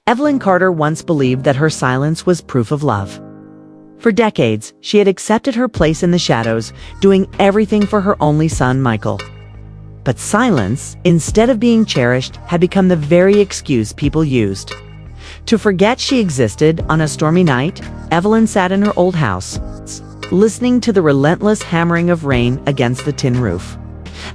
Evelyn Carter once believed that her silence was proof of love. For decades, she had accepted her place in the shadows, doing everything for her only son, Michael. But silence, instead of being cherished, had become the very excuse people used. To forget she existed on a stormy night, Evelyn sat in her old house, listening to the relentless hammering of rain against the tin roof.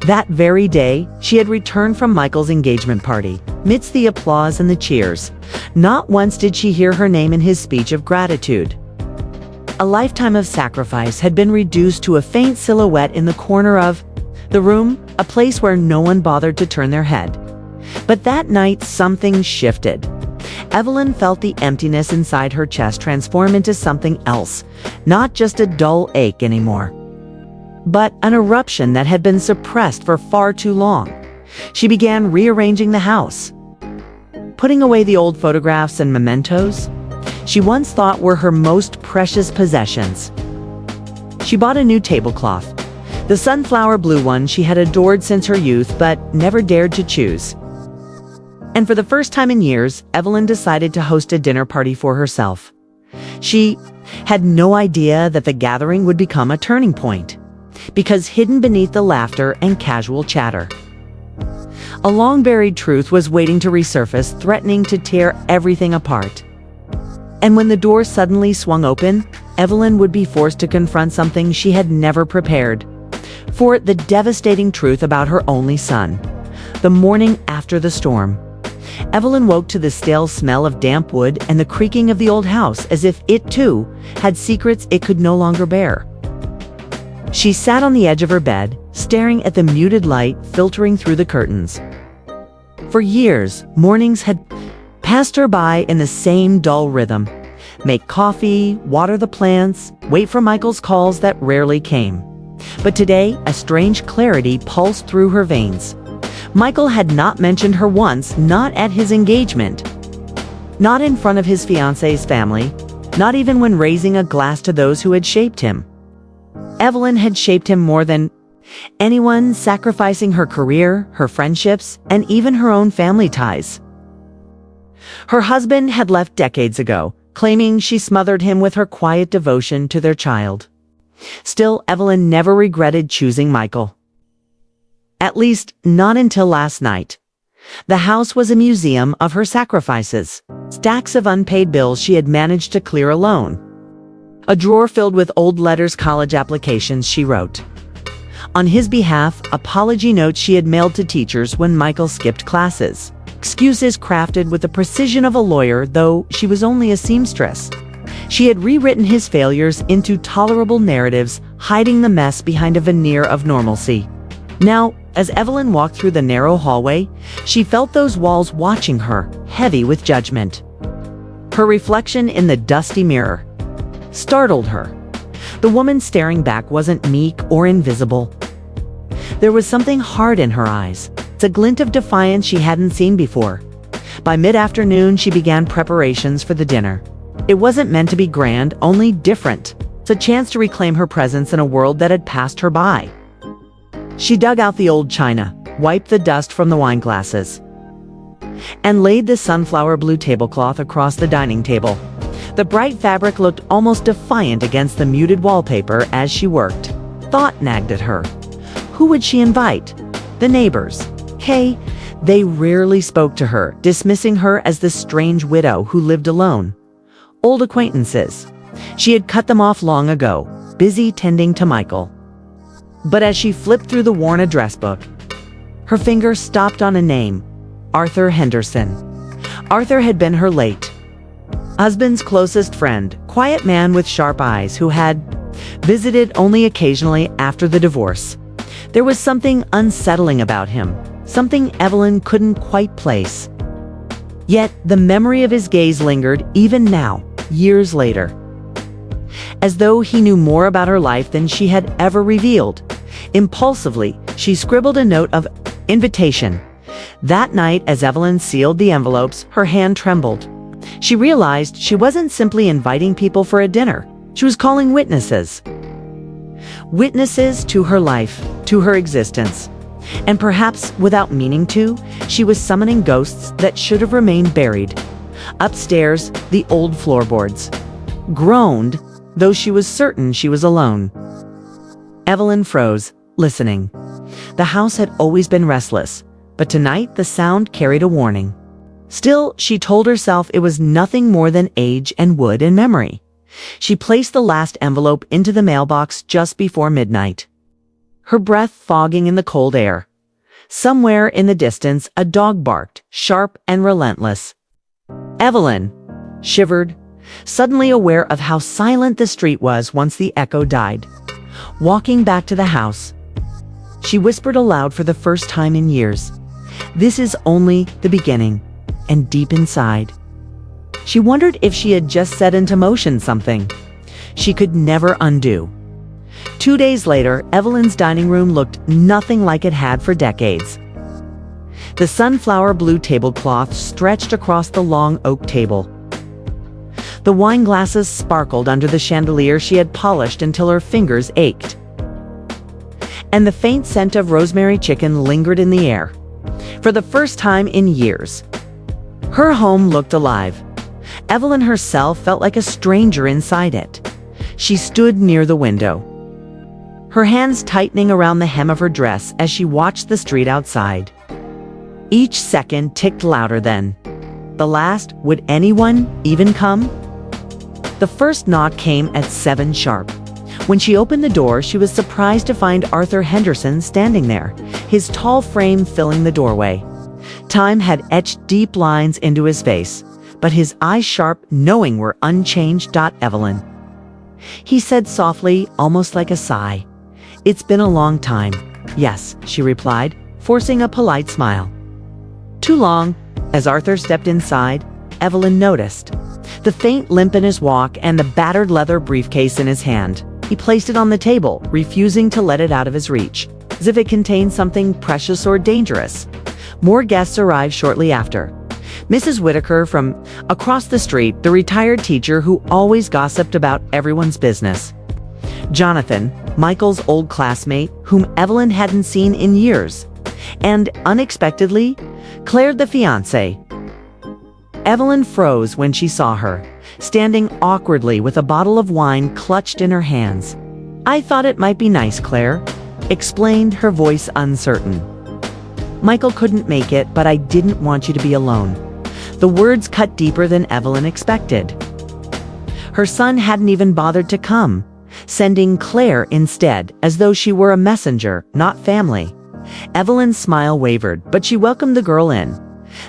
That very day, she had returned from Michael's engagement party, midst the applause and the cheers. Not once did she hear her name in his speech of gratitude. A lifetime of sacrifice had been reduced to a faint silhouette in the corner of the room, a place where no one bothered to turn their head. But that night, something shifted. Evelyn felt the emptiness inside her chest transform into something else, not just a dull ache anymore, but an eruption that had been suppressed for far too long. She began rearranging the house, putting away the old photographs and mementos she once thought were her most precious possessions. She bought a new tablecloth, the sunflower blue one she had adored since her youth but never dared to choose. And for the first time in years, Evelyn decided to host a dinner party for herself. She had no idea that the gathering would become a turning point, because hidden beneath the laughter and casual chatter, a long-buried truth was waiting to resurface, threatening to tear everything apart. And when the door suddenly swung open, Evelyn would be forced to confront something she had never prepared for: the devastating truth about her only son. The morning after the storm, Evelyn woke to the stale smell of damp wood and the creaking of the old house, as if it, too, had secrets it could no longer bear. She sat on the edge of her bed, staring at the muted light filtering through the curtains. For years, mornings had passed her by in the same dull rhythm: make coffee, water the plants, wait for Michael's calls that rarely came. But today, a strange clarity pulsed through her veins. Michael had not mentioned her once, not at his engagement, not in front of his fiancé's family, not even when raising a glass to those who had shaped him. Evelyn had shaped him more than anyone, sacrificing her career, her friendships, and even her own family ties. Her husband had left decades ago, claiming she smothered him with her quiet devotion to their child. Still, Evelyn never regretted choosing Michael. At least, not until last night. The house was a museum of her sacrifices, stacks of unpaid bills she had managed to clear alone, a drawer filled with old letters, college applications she wrote on his behalf, apology notes she had mailed to teachers when Michael skipped classes, excuses crafted with the precision of a lawyer, though she was only a seamstress. She had rewritten his failures into tolerable narratives, hiding the mess behind a veneer of normalcy. Now, as Evelyn walked through the narrow hallway, she felt those walls watching her, heavy with judgment. Her reflection in the dusty mirror startled her. The woman staring back wasn't meek or invisible. There was something hard in her eyes, a glint of defiance she hadn't seen before. By mid-afternoon, she began preparations for the dinner. It wasn't meant to be grand, only different. It's a chance to reclaim her presence in a world that had passed her by. She dug out the old china, wiped the dust from the wine glasses, and laid the sunflower blue tablecloth across the dining table. The bright fabric looked almost defiant against the muted wallpaper as she worked. Thought nagged at her. Who would she invite? The neighbors. Hey, they rarely spoke to her, dismissing her as the strange widow who lived alone. Old acquaintances. She had cut them off long ago, busy tending to Michael. But as she flipped through the worn address book, her finger stopped on a name: Arthur Henderson. Arthur had been her late husband's closest friend, quiet man with sharp eyes who had visited only occasionally after the divorce. There was something unsettling about him, something Evelyn couldn't quite place. Yet the memory of his gaze lingered even now, years later, as though he knew more about her life than she had ever revealed. Impulsively, she scribbled a note of invitation. That night, as Evelyn sealed the envelopes, her hand trembled. She realized she wasn't simply inviting people for a dinner. She was calling witnesses. Witnesses to her life, to her existence. And perhaps without meaning to, she was summoning ghosts that should have remained buried. Upstairs, the old floorboards groaned, though she was certain she was alone. Evelyn froze, listening. The house had always been restless, but tonight the sound carried a warning. Still, she told herself it was nothing more than age and wood and memory. She placed the last envelope into the mailbox just before midnight, her breath fogging in the cold air. Somewhere in the distance, a dog barked, sharp and relentless. Evelyn shivered, suddenly aware of how silent the street was once the echo died. Walking back to the house, she whispered aloud for the first time in years, "This is only the beginning," and deep inside, she wondered if she had just set into motion something she could never undo. 2 days later, Evelyn's dining room looked nothing like it had for decades. The sunflower blue tablecloth stretched across the long oak table. The wine glasses sparkled under the chandelier she had polished until her fingers ached. And the faint scent of rosemary chicken lingered in the air. For the first time in years, her home looked alive. Evelyn herself felt like a stranger inside it. She stood near the window, her hands tightening around the hem of her dress as she watched the street outside. Each second ticked louder then. The last, would anyone even come? The first knock came at 7 sharp. When she opened the door, she was surprised to find Arthur Henderson standing there, his tall frame filling the doorway. Time had etched deep lines into his face, but his eyes sharp, knowing were unchanged. Evelyn, he said softly, almost like a sigh. "It's been a long time." "Yes," she replied, forcing a polite smile. "Too long." As Arthur stepped inside, Evelyn noticed the faint limp in his walk and the battered leather briefcase in his hand. He placed it on the table, refusing to let it out of his reach, as if it contained something precious or dangerous. More guests arrived shortly after. Mrs. Whitaker from across the street, the retired teacher who always gossiped about everyone's business. Jonathan, Michael's old classmate, whom Evelyn hadn't seen in years. And, unexpectedly, Claire, the fiancée. Evelyn froze when she saw her, standing awkwardly with a bottle of wine clutched in her hands. "I thought it might be nice, Claire," explained, her voice uncertain. "Michael couldn't make it, but I didn't want you to be alone." The words cut deeper than Evelyn expected. Her son hadn't even bothered to come, sending Claire instead, as though she were a messenger, not family. Evelyn's smile wavered, but she welcomed the girl in.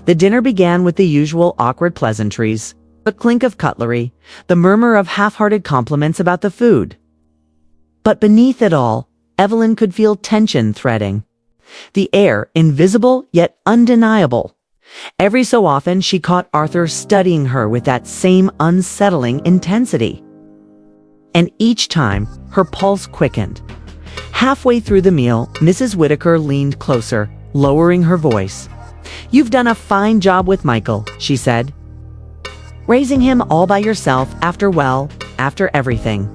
The dinner began with the usual awkward pleasantries, the clink of cutlery, the murmur of half-hearted compliments about the food. But beneath it all, Evelyn could feel tension threading. The air, invisible yet undeniable. Every so often she caught Arthur studying her with that same unsettling intensity. And each time, her pulse quickened. Halfway through the meal, Mrs. Whitaker leaned closer, lowering her voice. "You've done a fine job with Michael," she said. "Raising him all by yourself after everything.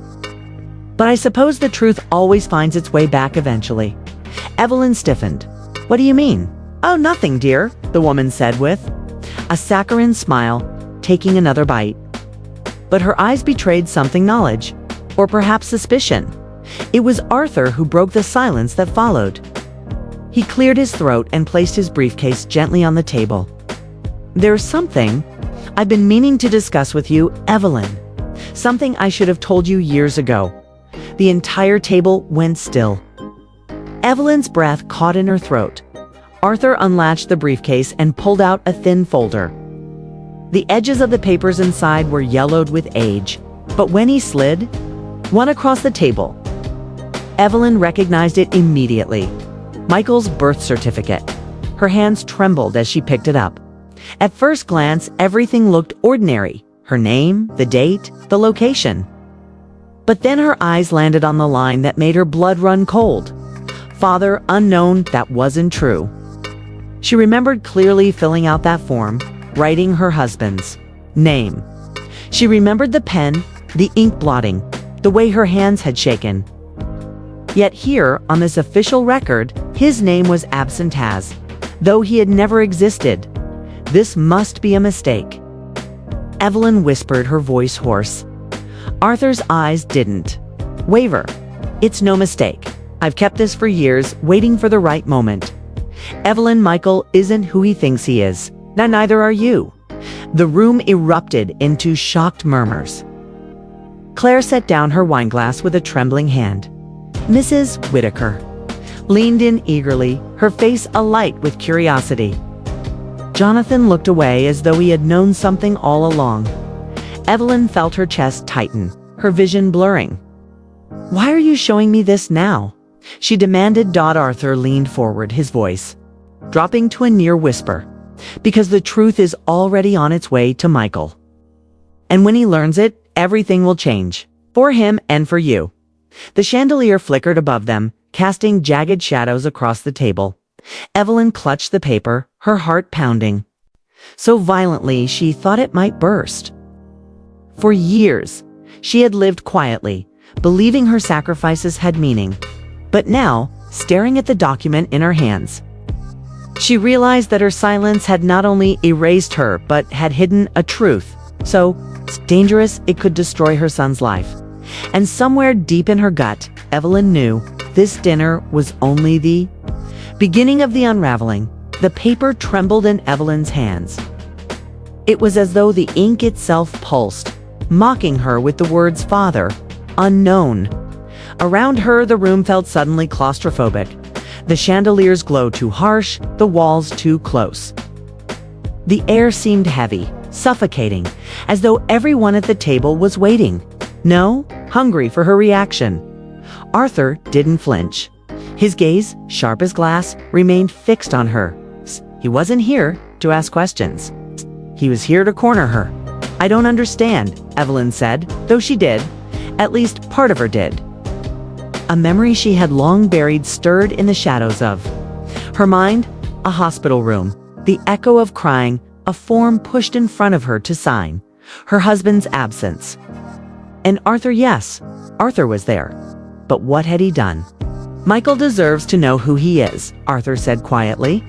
But I suppose the truth always finds its way back eventually." Evelyn stiffened. "What do you mean?" "Oh, nothing, dear," the woman said with a saccharine smile, taking another bite. But her eyes betrayed something, knowledge, or perhaps suspicion. It was Arthur who broke the silence that followed. He cleared his throat and placed his briefcase gently on the table. "There's something I've been meaning to discuss with you, Evelyn. Something I should have told you years ago." The entire table went still. Evelyn's breath caught in her throat. Arthur unlatched the briefcase and pulled out a thin folder. The edges of the papers inside were yellowed with age, but when he slid one across the table, Evelyn recognized it immediately. Michael's birth certificate. Her hands trembled as she picked it up. At first glance, everything looked ordinary. Her name, the date, the location. But then her eyes landed on the line that made her blood run cold. Father unknown, that wasn't true. She remembered clearly filling out that form, writing her husband's name. She remembered the pen, the ink blotting, the way her hands had shaken. Yet here, on this official record, his name was absent as, though he had never existed. This must be a mistake. Evelyn whispered, her voice hoarse. Arthur's eyes didn't waver. It's no mistake. I've kept this for years, waiting for the right moment. Evelyn, Michael isn't who he thinks he is. Neither are you. The room erupted into shocked murmurs. Claire set down her wineglass with a trembling hand. Mrs. Whitaker leaned in eagerly, her face alight with curiosity. Jonathan looked away as though he had known something all along. Evelyn felt her chest tighten, her vision blurring. Why are you showing me this now? She demanded. Arthur leaned forward, his voice dropping to a near whisper. Because the truth is already on its way to Michael. And when he learns it, everything will change. For him and for you. The chandelier flickered above them, casting jagged shadows across the table. Evelyn clutched the paper, her heart pounding so violently she thought it might burst. For years, she had lived quietly, believing her sacrifices had meaning. But now, staring at the document in her hands, she realized that her silence had not only erased her, but had hidden a truth so dangerous it could destroy her son's life. And somewhere deep in her gut, Evelyn knew this dinner was only the beginning of the unraveling. The paper trembled in Evelyn's hands. It was as though the ink itself pulsed, mocking her with the words "Father," "unknown." Around her, the room felt suddenly claustrophobic. The chandelier's glow too harsh, the walls too close. The air seemed heavy, suffocating, as though everyone at the table was waiting. No, hungry for her reaction. Arthur didn't flinch. His gaze, sharp as glass, remained fixed on her. He wasn't here to ask questions. He was here to corner her. I don't understand, Evelyn said, though she did. At least part of her did. A memory she had long buried stirred in the shadows of her mind, a hospital room, the echo of crying, a form pushed in front of her to sign, her husband's absence. And Arthur, yes, Arthur was there. But what had he done? Michael deserves to know who he is, Arthur said quietly,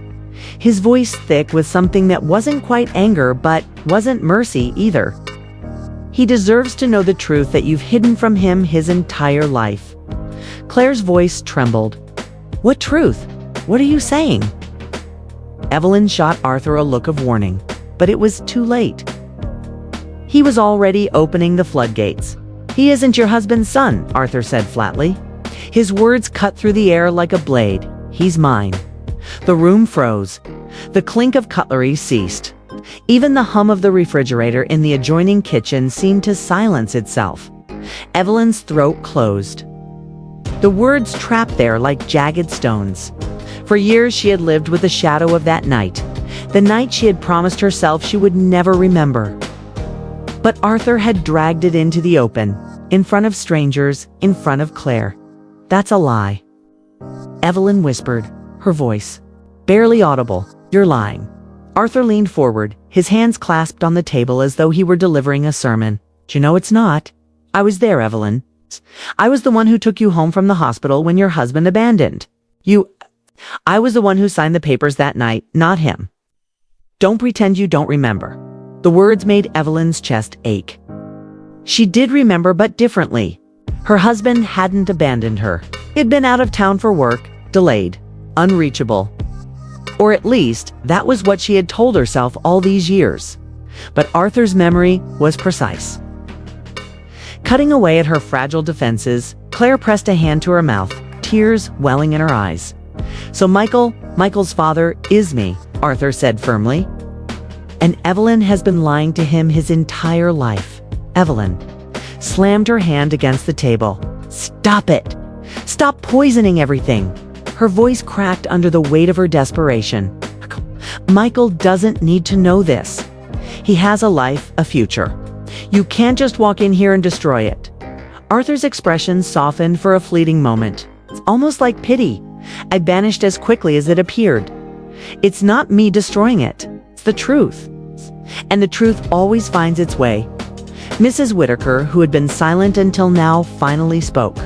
his voice thick with something that wasn't quite anger but wasn't mercy either. He deserves to know the truth that you've hidden from him his entire life. Claire's voice trembled. What truth? What are you saying? Evelyn shot Arthur a look of warning, but it was too late. He was already opening the floodgates. He isn't your husband's son, Arthur said flatly. His words cut through the air like a blade. He's mine. The room froze. The clink of cutlery ceased. Even the hum of the refrigerator in the adjoining kitchen seemed to silence itself. Evelyn's throat closed. The words trapped there like jagged stones. For years she had lived with the shadow of that night, the night she had promised herself she would never remember. But Arthur had dragged it into the open, in front of strangers, in front of Claire. That's a lie. Evelyn whispered, her voice barely audible. You're lying. Arthur leaned forward, his hands clasped on the table as though he were delivering a sermon. You know it's not. I was there, Evelyn. I was the one who took you home from the hospital when your husband abandoned you. I was the one who signed the papers that night, not him. Don't pretend you don't remember. The words made Evelyn's chest ache. She did remember, but differently. Her husband hadn't abandoned her. He'd been out of town for work, delayed, unreachable. Or at least, that was what she had told herself all these years. But Arthur's memory was precise. Cutting away at her fragile defenses, Claire pressed a hand to her mouth, tears welling in her eyes. So Michael's father is me, Arthur said firmly. And Evelyn has been lying to him his entire life. Evelyn slammed her hand against the table. Stop it. Stop poisoning everything. Her voice cracked under the weight of her desperation. Michael doesn't need to know this. He has a life, a future. You can't just walk in here and destroy it. Arthur's expression softened for a fleeting moment. It's almost like pity. I vanished as quickly as it appeared. It's not me destroying it. It's the truth. And the truth always finds its way. Mrs. Whitaker, who had been silent until now, finally spoke.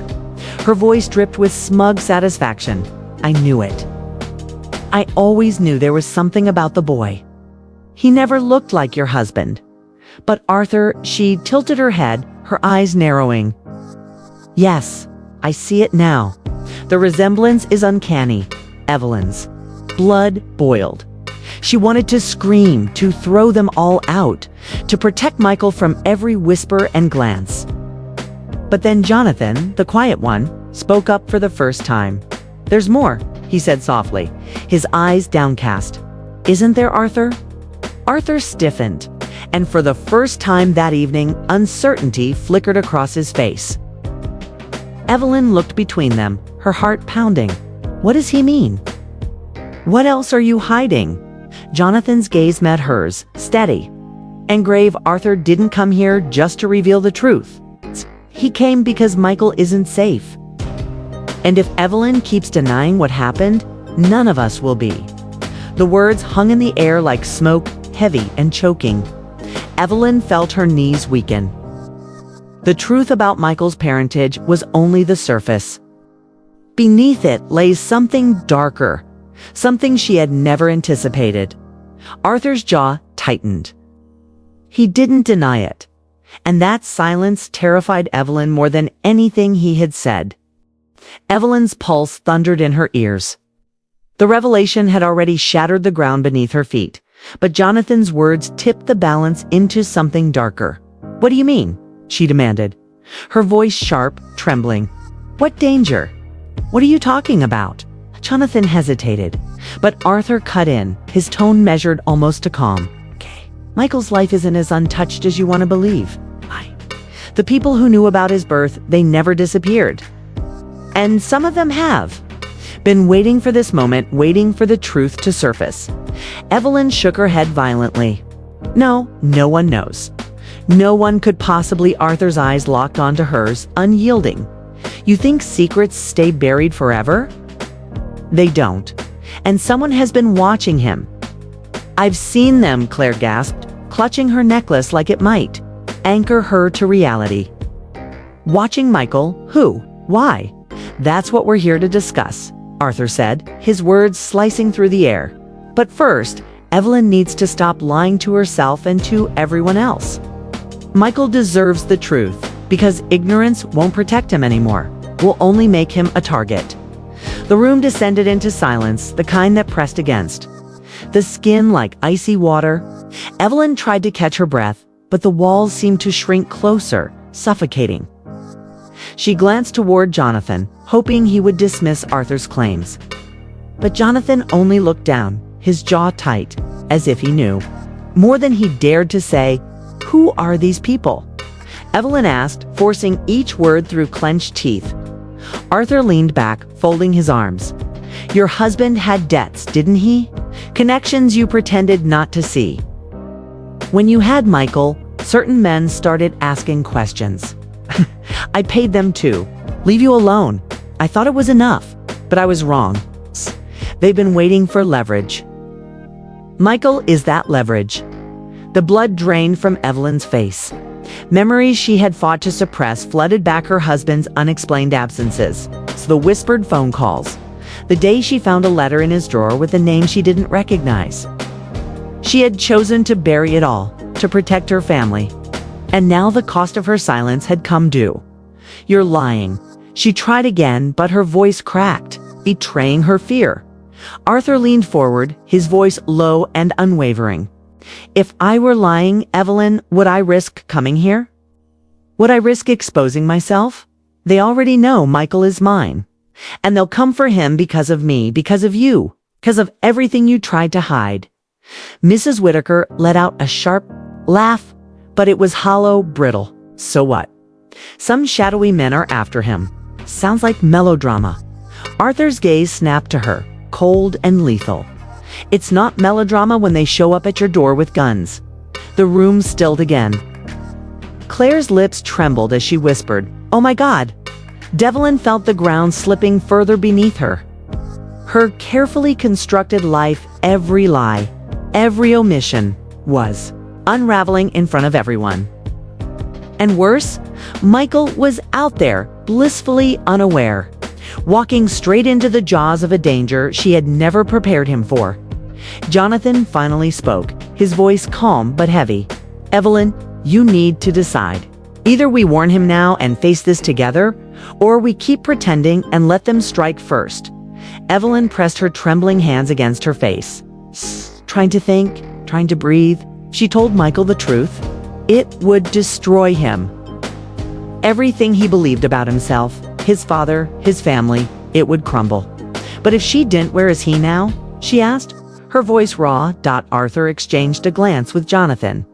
Her voice dripped with smug satisfaction. I knew it. I always knew there was something about the boy. He never looked like your husband. But Arthur, she tilted her head, her eyes narrowing. Yes, I see it now. The resemblance is uncanny. Evelyn's blood boiled. She wanted to scream, to throw them all out, to protect Michael from every whisper and glance. But then Jonathan, the quiet one, spoke up for the first time. "There's more," he said softly, his eyes downcast. "Isn't there, Arthur?" Arthur stiffened, and for the first time that evening, uncertainty flickered across his face. Evelyn looked between them, her heart pounding. What does he mean? What else are you hiding? Jonathan's gaze met hers, steady and grave. Arthur didn't come here just to reveal the truth. He came because Michael isn't safe. And if Evelyn keeps denying what happened, none of us will be. The words hung in the air like smoke, heavy and choking. Evelyn felt her knees weaken. The truth about Michael's parentage was only the surface. Beneath it lay something darker, something she had never anticipated. Arthur's jaw tightened. He didn't deny it, and that silence terrified Evelyn more than anything he had said. Evelyn's pulse thundered in her ears. The revelation had already shattered the ground beneath her feet, but Jonathan's words tipped the balance into something darker. "What do you mean?" she demanded, her voice sharp, trembling. "What danger? What are you talking about?" Jonathan hesitated, but Arthur cut in, his tone measured almost to calm. "Okay, Michael's life isn't as untouched as you want to believe. The people who knew about his birth, they never disappeared. And some of them have been waiting for this moment, waiting for the truth to surface." Evelyn shook her head violently. "No, no one knows. No one could possibly." Arthur's eyes locked onto hers, unyielding. "You think secrets stay buried forever? They don't. And someone has been watching him." "I've seen them," Claire gasped, clutching her necklace like it might anchor her to reality. "Watching Michael? Who? Why?" "That's what we're here to discuss," Arthur said, his words slicing through the air. "But first, Evelyn needs to stop lying to herself and to everyone else. Michael deserves the truth, because ignorance won't protect him anymore, will only make him a target." The room descended into silence, the kind that pressed against the skin like icy water. Evelyn tried to catch her breath, but the walls seemed to shrink closer, suffocating. She glanced toward Jonathan, hoping he would dismiss Arthur's claims. But Jonathan only looked down, his jaw tight, as if he knew. More than he dared to say. "Who are these people?" Evelyn asked, forcing each word through clenched teeth. Arthur leaned back, folding his arms. "Your husband had debts, didn't he? Connections you pretended not to see. When you had Michael, certain men started asking questions. I paid them too. Leave you alone. I thought it was enough, but I was wrong. They've been waiting for leverage. Michael is that leverage." The blood drained from Evelyn's face. Memories she had fought to suppress flooded back, her husband's unexplained absences, the whispered phone calls, the day she found a letter in his drawer with a name she didn't recognize. She had chosen to bury it all, to protect her family. And now the cost of her silence had come due. "You're lying." She tried again, but her voice cracked, betraying her fear. Arthur leaned forward, his voice low and unwavering. "If I were lying, Evelyn, would I risk coming here? Would I risk exposing myself? They already know Michael is mine. And they'll come for him because of me, because of you, because of everything you tried to hide." Mrs. Whitaker let out a sharp laugh, but it was hollow, brittle. "So what? Some shadowy men are after him. Sounds like melodrama." Arthur's gaze snapped to her, cold and lethal. "It's not melodrama when they show up at your door with guns." The room stilled again. Claire's lips trembled as she whispered, "Oh my God." Devlin felt the ground slipping further beneath her. Her carefully constructed life, every lie, every omission, was unraveling in front of everyone. And worse, Michael was out there, blissfully unaware, walking straight into the jaws of a danger she had never prepared him for. Jonathan finally spoke, his voice calm but heavy. "Evelyn, You need to decide. Either we warn him now and face this together, or we keep pretending and let them strike first. Evelyn pressed her trembling hands against her face. Trying to think, trying to breathe. She told Michael the truth. It would destroy him. Everything he believed about himself, his father, his family, it would crumble. But if she didn't, where is he now? She asked. Her voice raw. Arthur exchanged a glance with Jonathan.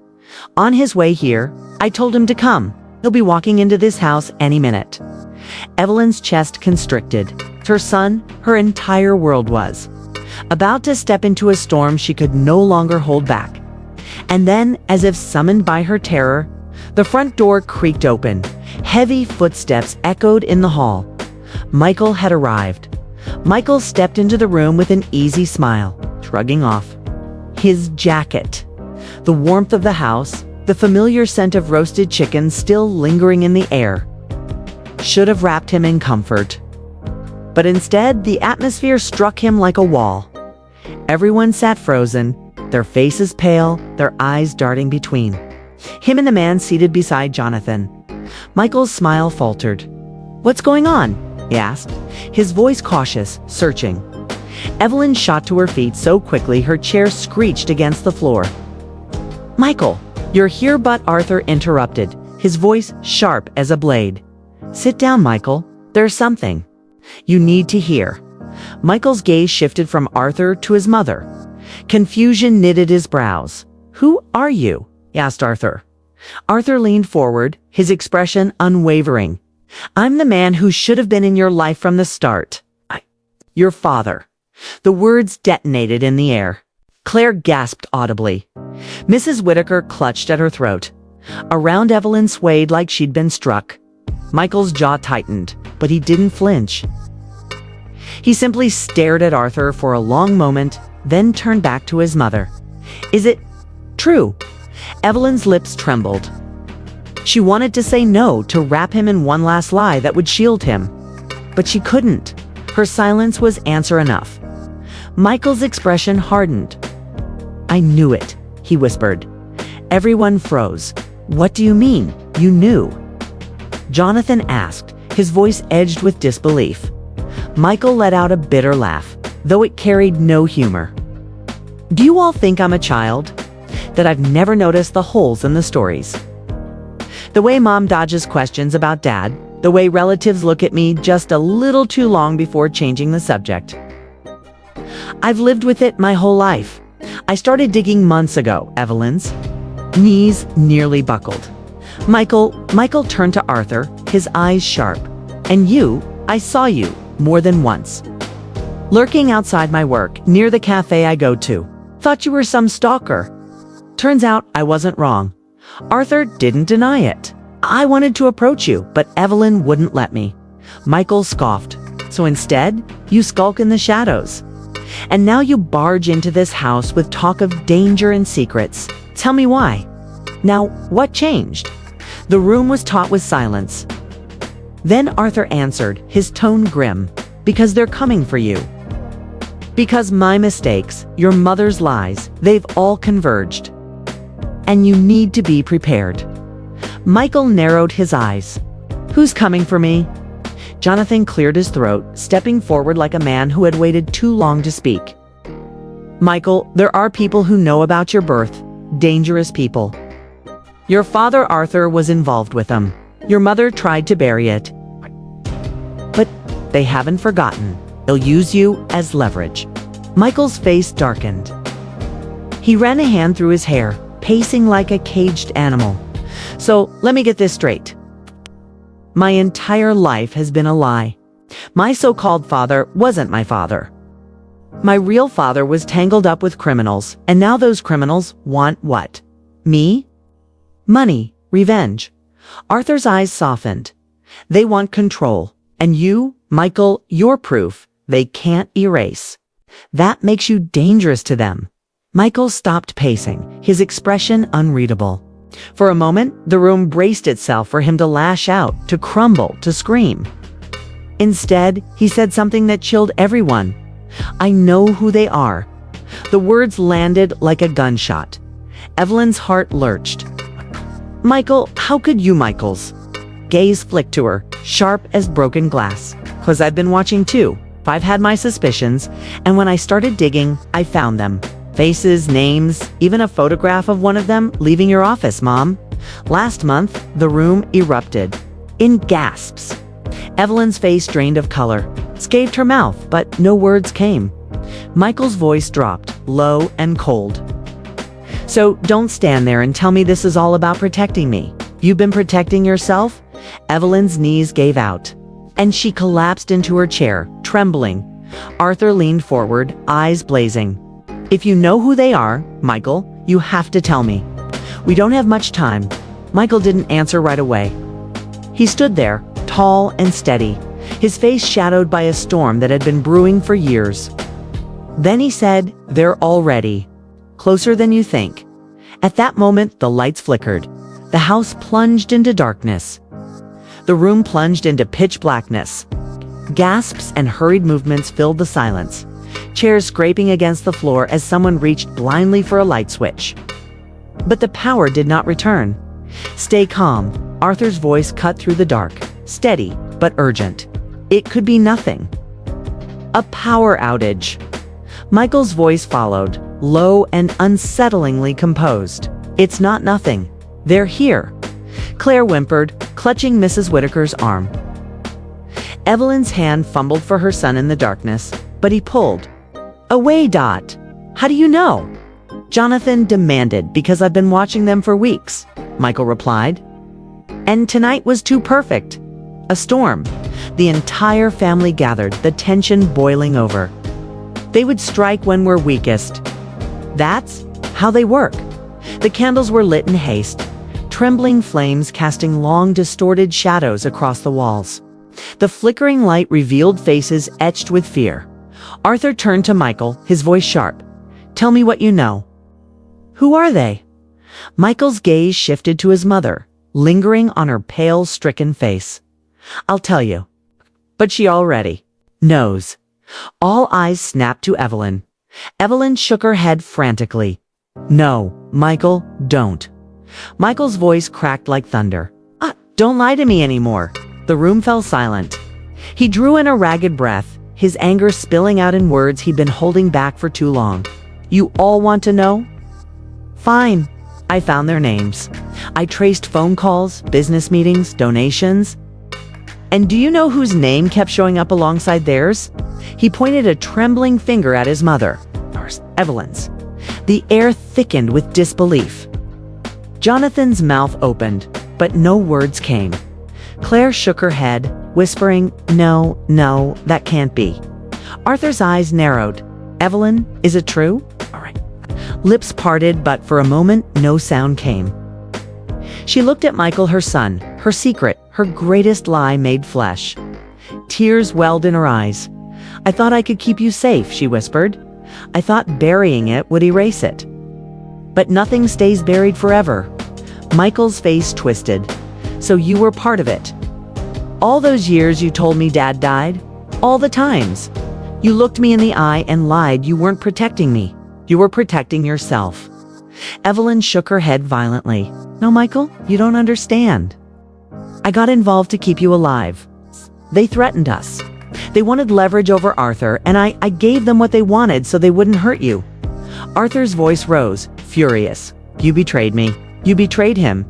On his way here, I told him to come. He'll be walking into this house any minute. Evelyn's chest constricted. Her son, her entire world was about to step into a storm she could no longer hold back. And then, as if summoned by her terror, the front door creaked open. Heavy footsteps echoed in the hall. Michael had arrived. Michael stepped into the room with an easy smile, shrugging off his jacket. The warmth of the house, the familiar scent of roasted chicken still lingering in the air, should have wrapped him in comfort. But instead, the atmosphere struck him like a wall. Everyone sat frozen, their faces pale, their eyes darting between him and the man seated beside Jonathan. Michael's smile faltered. "What's going on?" he asked, his voice cautious, searching. Evelyn shot to her feet so quickly her chair screeched against the floor. "Michael, you're here," but Arthur interrupted, his voice sharp as a blade. "Sit down, Michael. There's something you need to hear." Michael's gaze shifted from Arthur to his mother. Confusion knitted his brows. "Who are you?" he asked Arthur. Arthur leaned forward, his expression unwavering. "I'm the man who should have been in your life from the start. Your father." The words detonated in the air. Claire gasped audibly. Mrs. Whitaker clutched at her throat. Around Evelyn swayed like she'd been struck. Michael's jaw tightened, but he didn't flinch. He simply stared at Arthur for a long moment, then turned back to his mother. "Is it true?" Evelyn's lips trembled. She wanted to say no, to wrap him in one last lie that would shield him. But she couldn't. Her silence was answer enough. Michael's expression hardened. "I knew it," he whispered. Everyone froze. "What do you mean, you knew?" Jonathan asked, his voice edged with disbelief. Michael let out a bitter laugh, though it carried no humor. "Do you all think I'm a child? That I've never noticed the holes in the stories? The way Mom dodges questions about Dad, the way relatives look at me just a little too long before changing the subject. I've lived with it my whole life. I started digging months ago." Evelyn's knees nearly buckled. Michael turned to Arthur, his eyes sharp. "And you, I saw you more than once. Lurking outside my work, near the cafe I go to. Thought you were some stalker. Turns out I wasn't wrong." Arthur didn't deny it. "I wanted to approach you, but Evelyn wouldn't let me." Michael scoffed. "So instead, you skulk in the shadows. And now you barge into this house with talk of danger and secrets. Tell me why. Now, what changed?" The room was taut with silence. Then Arthur answered, his tone grim. "Because they're coming for you. Because my mistakes, your mother's lies, they've all converged. And you need to be prepared." Michael narrowed his eyes. "Who's coming for me?" Jonathan cleared his throat, stepping forward like a man who had waited too long to speak. "Michael, there are people who know about your birth. Dangerous people. Your father Arthur was involved with them. Your mother tried to bury it. But they haven't forgotten. They'll use you as leverage." Michael's face darkened. He ran a hand through his hair, pacing like a caged animal. "So, let me get this straight. My entire life has been a lie. My so-called father wasn't my father. My real father was tangled up with criminals, and now those criminals want what? Me? Money, revenge." Arthur's eyes softened. "They want control. And you, Michael, you're proof they can't erase. That makes you dangerous to them." Michael stopped pacing, his expression unreadable. For a moment, the room braced itself for him to lash out, to crumble, to scream. Instead, he said something that chilled everyone. "I know who they are." The words landed like a gunshot. Evelyn's heart lurched. Michael, how could you, Michael's gaze flicked to her, sharp as broken glass. "'Cause I've been watching too. I've had my suspicions, and when I started digging, I found them. Faces, names, even a photograph of one of them leaving your office, Mom." Last month, the room erupted. In gasps. Evelyn's face drained of color, scathed her mouth, but no words came. Michael's voice dropped, low and cold. "So don't stand there and tell me this is all about protecting me. You've been protecting yourself?" Evelyn's knees gave out, and she collapsed into her chair, trembling. Arthur leaned forward, eyes blazing. "If you know who they are, Michael, you have to tell me. We don't have much time." Michael didn't answer right away. He stood there, tall and steady, his face shadowed by a storm that had been brewing for years. Then he said, "They're all ready. Closer than you think." At that moment, the lights flickered. The house plunged into darkness. The room plunged into pitch blackness. Gasps and hurried movements filled the silence, chairs scraping against the floor as someone reached blindly for a light switch. But the power did not return. "Stay calm," Arthur's voice cut through the dark, steady but urgent. "It could be nothing." "A power outage." Michael's voice followed, low and unsettlingly composed. "It's not nothing. They're here." Claire whimpered, clutching Mrs. Whitaker's arm. Evelyn's hand fumbled for her son in the darkness, but he pulled. "Away, Dot. How do you know?" "Jonathan demanded, because I've been watching them for weeks," Michael replied. "And tonight was too perfect. A storm." The entire family gathered, the tension boiling over. "They would strike when we're weakest. That's how they work." The candles were lit in haste, trembling flames casting long, distorted shadows across the walls. The flickering light revealed faces etched with fear. Arthur turned to Michael, his voice sharp. "Tell me what you know." "Who are they?" Michael's gaze shifted to his mother, lingering on her pale, stricken face. "I'll tell you." But she already knows. All eyes snapped to Evelyn. Evelyn shook her head frantically. "No, Michael, don't." Michael's voice cracked like thunder. Don't lie to me anymore." The room fell silent. He drew in a ragged breath, his anger spilling out in words he'd been holding back for too long. "You all want to know? Fine. I found their names. I traced phone calls, business meetings, donations. And do you know whose name kept showing up alongside theirs?" He pointed a trembling finger at his mother. Evelyn's. The air thickened with disbelief. Jonathan's mouth opened, but no words came. Claire shook her head, whispering, "No, no, that can't be." Arthur's eyes narrowed. "Evelyn, is it true?" "All right." Lips parted, but for a moment, no sound came. She looked at Michael, her son, her secret, her greatest lie made flesh. Tears welled in her eyes. "I thought I could keep you safe," she whispered. "I thought burying it would erase it. But nothing stays buried forever." Michael's face twisted. "So you were part of it. All those years you told me Dad died? All the times. You looked me in the eye and lied you weren't protecting me. You were protecting yourself." Evelyn shook her head violently. "No, Michael, you don't understand. I got involved to keep you alive. They threatened us. They wanted leverage over Arthur, and I gave them what they wanted so they wouldn't hurt you." Arthur's voice rose, furious. "You betrayed me. You betrayed him."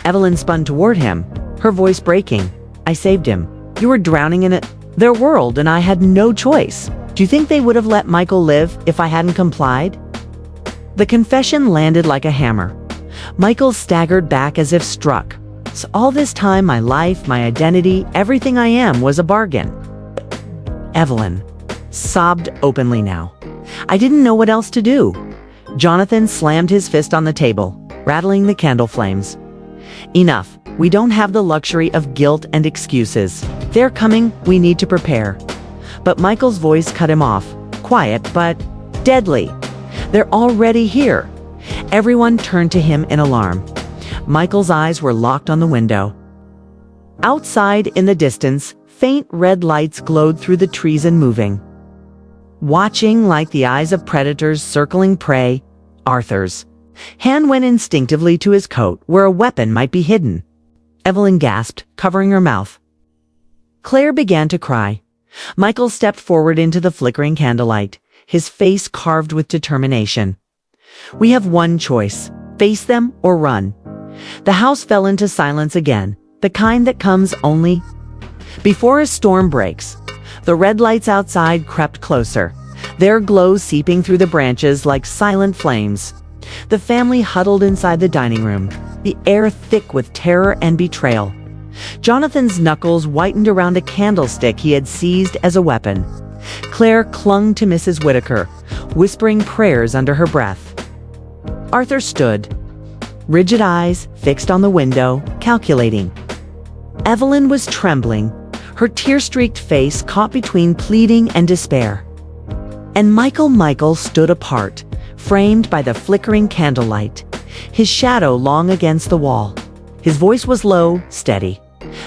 Evelyn spun toward him, her voice breaking. "I saved him. You were drowning in their world, and I had no choice. Do you think they would have let Michael live if I hadn't complied?" The confession landed like a hammer. Michael staggered back as if struck. "So all this time, my life, my identity, everything I am was a bargain." Evelyn sobbed openly now. "I didn't know what else to do." Jonathan slammed his fist on the table, rattling the candle flames. "Enough. We don't have the luxury of guilt and excuses. They're coming. We need to prepare." But Michael's voice cut him off, quiet but deadly. "They're already here." Everyone turned to him in alarm. Michael's eyes were locked on the window. Outside, in the distance, faint red lights glowed through the trees and moving. Watching like the eyes of predators circling prey, Arthur's. Hand went instinctively to his coat where a weapon might be hidden. Evelyn gasped, covering her mouth. Claire began to cry. Michael stepped forward into the flickering candlelight, his face carved with determination. We have one choice: face them or run. The house fell into silence again, the kind that comes only before a storm breaks. The red lights outside crept closer, their glow seeping through the branches like silent flames. The family huddled inside the dining room, the air thick with terror and betrayal. Jonathan's knuckles whitened around a candlestick he had seized as a weapon. Claire clung to Mrs. Whitaker, whispering prayers under her breath. Arthur stood, rigid eyes fixed on the window, calculating. Evelyn was trembling, her tear-streaked face caught between pleading and despair. And Michael stood apart, framed by the flickering candlelight, his shadow long against the wall. His voice was low, steady.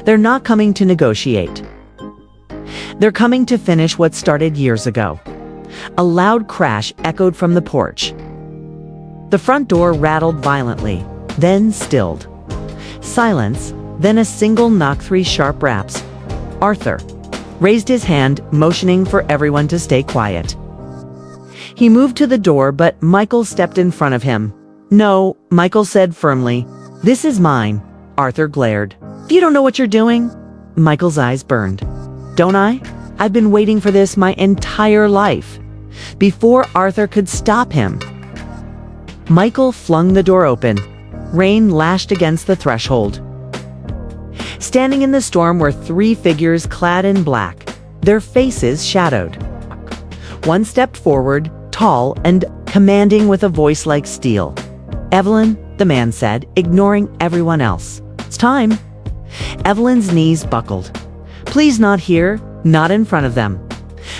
They're not coming to negotiate. They're coming to finish what started years ago. A loud crash echoed from the porch. The front door rattled violently, then stilled. Silence, then a single knock, 3 sharp raps. Arthur raised his hand, motioning for everyone to stay quiet. He moved to the door, but Michael stepped in front of him. No, Michael said firmly. This is mine. Arthur glared. You don't know what you're doing? Michael's eyes burned. Don't I? I've been waiting for this my entire life. Before Arthur could stop him. Michael flung the door open. Rain lashed against the threshold. Standing in the storm were 3 figures clad in black, their faces shadowed. One stepped forward, tall and commanding with a voice like steel. Evelyn, the man said, ignoring everyone else. It's time. Evelyn's knees buckled. Please not here, not in front of them.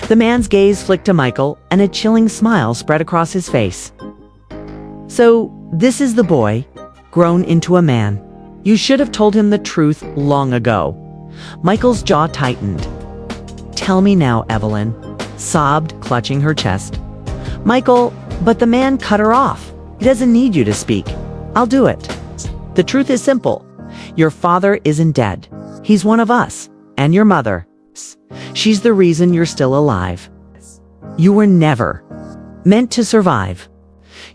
The man's gaze flicked to Michael, and a chilling smile spread across his face. So, this is the boy, grown into a man. You should have told him the truth long ago. Michael's jaw tightened. Tell me now, Evelyn, sobbed, clutching her chest. Michael, but the man cut her off. He doesn't need you to speak. I'll do it. The truth is simple. Your father isn't dead. He's one of us, and your mother. She's the reason you're still alive. You were never meant to survive.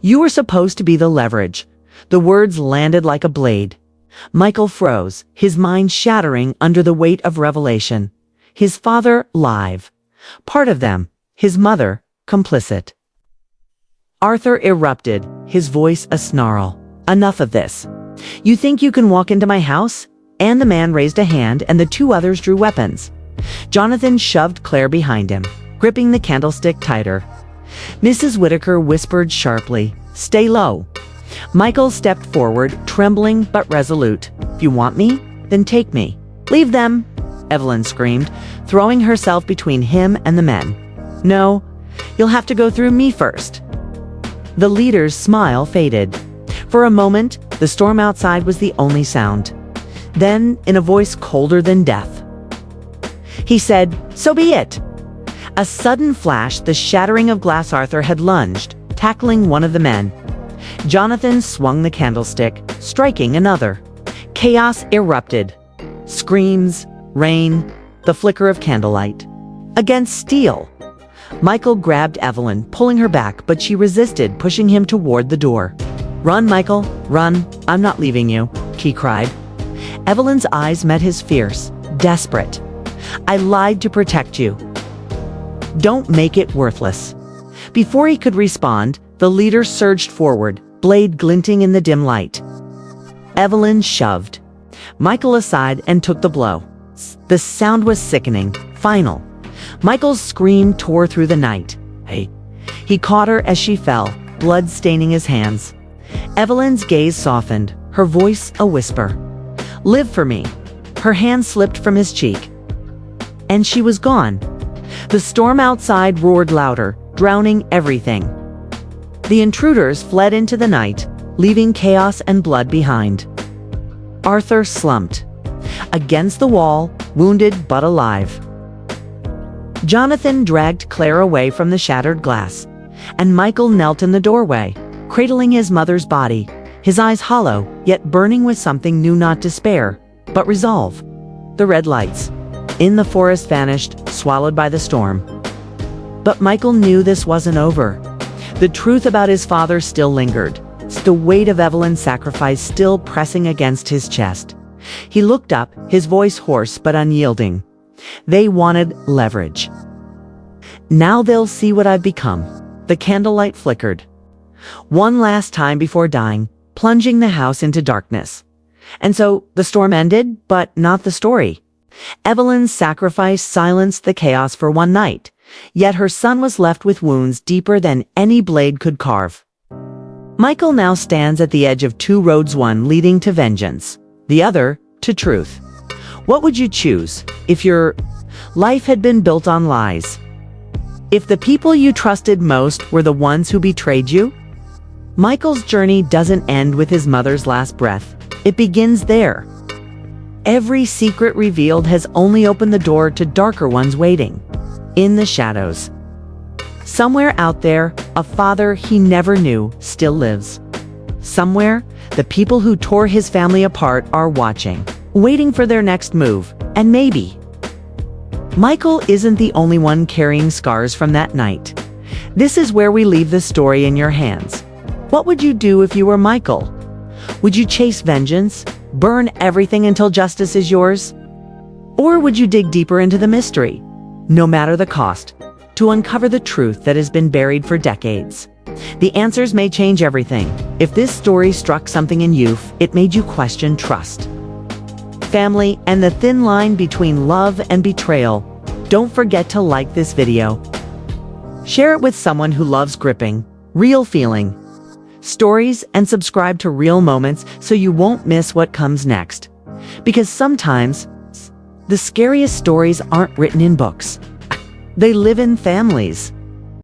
You were supposed to be the leverage. The words landed like a blade. Michael froze, his mind shattering under the weight of revelation. His father live. Part of them. His mother complicit. Arthur erupted, his voice a snarl. Enough of this. You think you can walk into my house? And the man raised a hand, and the 2 others drew weapons. Jonathan shoved Claire behind him, gripping the candlestick tighter. Mrs. Whitaker whispered sharply, "Stay low." Michael stepped forward, trembling but resolute. If you want me, then take me. Leave them, Evelyn screamed, throwing herself between him and the men. No, you'll have to go through me first. The leader's smile faded. For a moment, the storm outside was the only sound. Then, in a voice colder than death, he said, "So be it." A sudden flash, the shattering of glass. Arthur had lunged, tackling one of the men. Jonathan swung the candlestick, striking another. Chaos erupted. Screams, rain, the flicker of candlelight. Against steel. Michael grabbed Evelyn, pulling her back, but she resisted, pushing him toward the door. "Run, Michael, run. I'm not leaving you," he cried. Evelyn's eyes met his fierce, desperate. "I lied to protect you. Don't make it worthless." Before he could respond, the leader surged forward, blade glinting in the dim light. Evelyn shoved Michael aside and took the blow. The sound was sickening, final. Michael's scream tore through the night. Hey. He caught her as she fell, blood staining his hands. Evelyn's gaze softened, her voice a whisper. "Live for me." Her hand slipped from his cheek. And she was gone. The storm outside roared louder, drowning everything. The intruders fled into the night, leaving chaos and blood behind. Arthur slumped against the wall, wounded but alive. Jonathan dragged Claire away from the shattered glass, and Michael knelt in the doorway, cradling his mother's body, his eyes hollow, yet burning with something new, not despair, but resolve. The red lights in the forest vanished, swallowed by the storm. But Michael knew this wasn't over. The truth about his father still lingered, the weight of Evelyn's sacrifice still pressing against his chest. He looked up, his voice hoarse but unyielding. They wanted leverage. Now they'll see what I've become. The candlelight flickered. One last time before dying, plunging the house into darkness. And so the storm ended, but not the story. Evelyn's sacrifice silenced the chaos for one night, yet her son was left with wounds deeper than any blade could carve. Michael now stands at the edge of two roads, one leading to vengeance, the other to truth. What would you choose if your life had been built on lies? If the people you trusted most were the ones who betrayed you? Michael's journey doesn't end with his mother's last breath. It begins there. Every secret revealed has only opened the door to darker ones waiting, in the shadows. Somewhere out there, a father he never knew still lives. Somewhere, the people who tore his family apart are watching, waiting for their next move, and maybe. Michael isn't the only one carrying scars from that night. This is where we leave the story in your hands. What would you do if you were Michael? Would you chase vengeance, burn everything until justice is yours? Or would you dig deeper into the mystery, no matter the cost, to uncover the truth that has been buried for decades? The answers may change everything. If this story struck something in you, it made you question trust, family, and the thin line between love and betrayal, don't forget to like this video. Share it with someone who loves gripping, real feeling stories, and subscribe to Real Moments so you won't miss what comes next. Because sometimes, the scariest stories aren't written in books. They live in families.